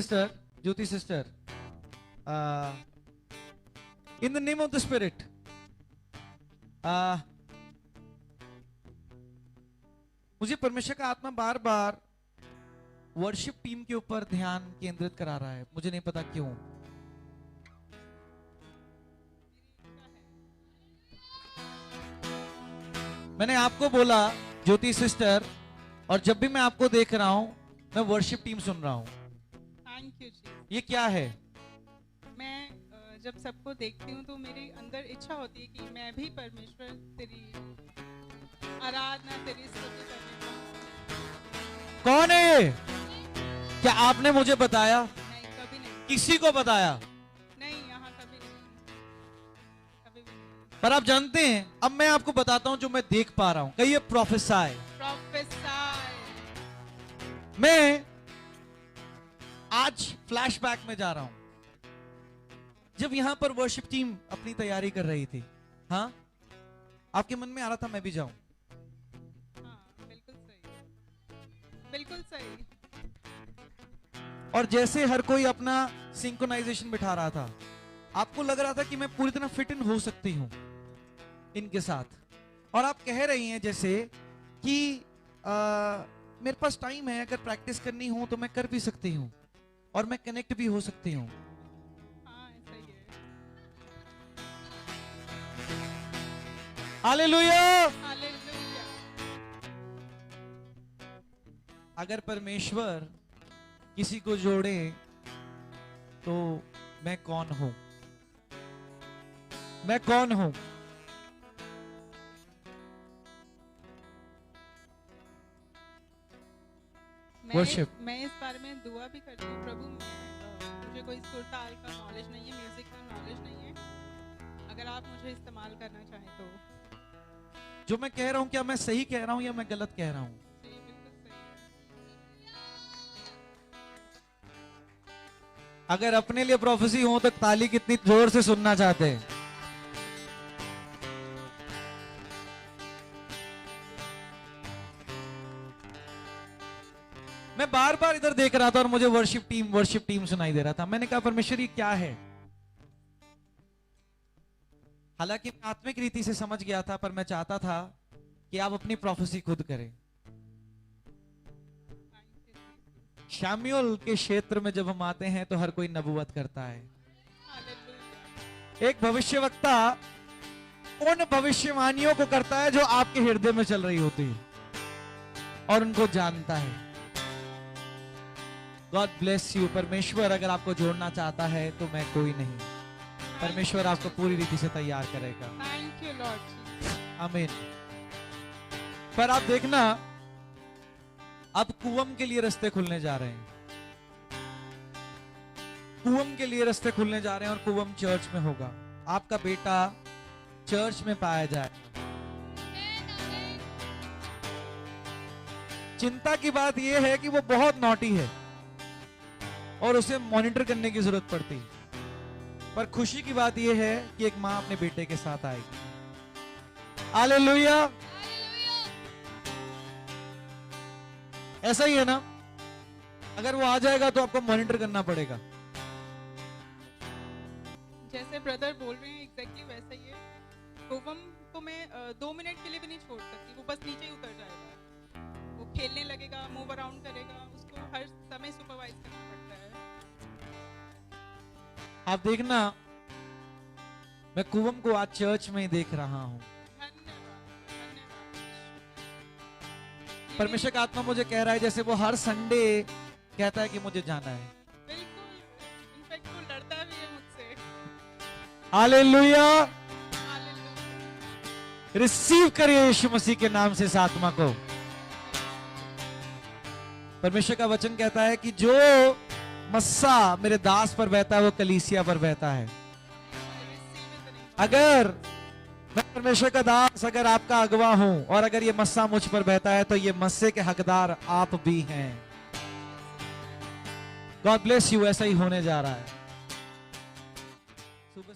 sister, Jyoti sister, in the name of the Spirit, मुझे परमेश्वर का आत्मा बार बार वर्शिप टीम के ऊपर ध्यान केंद्रित करा रहा है, मुझे नहीं पता क्यों। मैंने आपको बोला ज्योति सिस्टर, और जब भी मैं आपको देख रहा हूं मैं वर्शिप टीम सुन रहा हूं। थैंक यू जी। ये क्या है? मैं जब सबको देखती हूँ तो मेरे अंदर इच्छा होती है कि मैं भी परमेश्वर तेरी आराधना, तेरी स्तुति करने पाऊं। कौन है ये? क्या आपने मुझे बताया? नहीं, कभी नहीं। किसी को बताया? नहीं, यहाँ कभी नहीं, कभी भी नहीं। पर आप जानते हैं, अब मैं आपको बताता हूं जो मैं देख पा रहा हूं। कहिए प्रोफेसाई। प्रोफेसाई। मैं आज फ्लैशबैक में जा रहा हूं, जब यहां पर वर्शिप टीम अपनी तैयारी कर रही थी। हाँ, आपके मन में आ रहा था मैं भी जाऊं। हाँ, बिल्कुल सही, बिल्कुल सही। और जैसे हर कोई अपना सिंक्रोनाइजेशन बिठा रहा था, आपको लग रहा था कि मैं पूरी तरह फिट इन हो सकती हूं इनके साथ। और आप कह रही हैं जैसे कि मेरे पास टाइम है, अगर प्रैक्टिस करनी हो तो मैं कर भी सकती हूं और मैं कनेक्ट भी हो सकती हूं। हाँ, ऐसा ही है। हालेलुया। हालेलुया। अगर परमेश्वर किसी को जोड़े तो मैं कौन हूं? मैं कौन हूं? मैं इस बारे में दुआ भी करती हूँ, प्रभु मुझे कोई सुर ताल का नॉलेज नहीं है, म्यूजिक का नॉलेज नहीं है। अगर आप मुझे इस्तेमाल करना चाहें तो। जो मैं कह रहा हूं क्या मैं सही कह रहा हूं या मैं गलत कह रहा हूं? जी, बिल्कुल सही है। अगर अपने लिए प्रोफेसी हो तो ताली कितनी जोर से सुनना चाहते हैं? मैं बार बार इधर देख रहा था और मुझे वर्शिप टीम सुनाई दे रहा था। मैंने कहा परमेश्वर ये क्या है? हालांकि मैं आत्मिक रीति से समझ गया था, पर मैं चाहता था कि आप अपनी प्रोफेसी खुद करें। शाम्यूल के क्षेत्र में जब हम आते हैं तो हर कोई नबूवत करता है। एक भविष्यवक्ता उन भविष्यवाणियों को करता है जो आपके हृदय में चल रही होती है और उनको जानता है। God bless you. परमेश्वर अगर आपको जोड़ना चाहता है तो मैं कोई नहीं, परमेश्वर आपको पूरी रीति से तैयार करेगा। Thank you Lord. आमीन। पर आप देखना, अब कुवम के लिए रास्ते खुलने जा रहे हैं। कुवम के लिए रास्ते खुलने जा रहे हैं और कुवम चर्च में होगा। आपका बेटा चर्च में पाया जाए। चिंता की बात यह है कि वो बहुत नॉटी है और उसे मॉनिटर करने की जरूरत पड़ती है। पर खुशी की बात यह है कि एक मां अपने बेटे के साथ आएगी। हालेलुया। ऐसा ही है ना? अगर वो आ जाएगा तो आपको मॉनिटर करना पड़ेगा। जैसे ब्रदर बोल रहे हैं एग्जैक्टली वैसा ही है। कुवम को मैं 2 मिनट के लिए भी नहीं छोड़ सकती। वो बस नीचे ही उतर जाएगा, वो खेलने लगेगा, मूव अराउंड करेगा, उसको हर समय सुपरवाइज करना पड़ता है। आप देखना, मैं कुवम को आज चर्च में देख रहा हूं। परमेश्वर का आत्मा मुझे कह रहा है जैसे वो हर संडे कहता है कि मुझे जाना है। बिल्कुल, इनफैक्ट वो लड़ता भी है मुझसे। हालेलुया। रिसीव करिए यीशु मसीह के नाम से इस आत्मा को। परमेश्वर का वचन कहता है कि जो मस्सा मेरे दास पर बहता है वो कलीसिया पर बहता है। अगर मैं परमेश्वर का दास, अगर आपका अगवा हूं और अगर ये मस्सा मुझ पर बहता है तो ये मस्से के हकदार आप भी हैं। God bless you. ऐसा ही होने जा रहा है। सुबह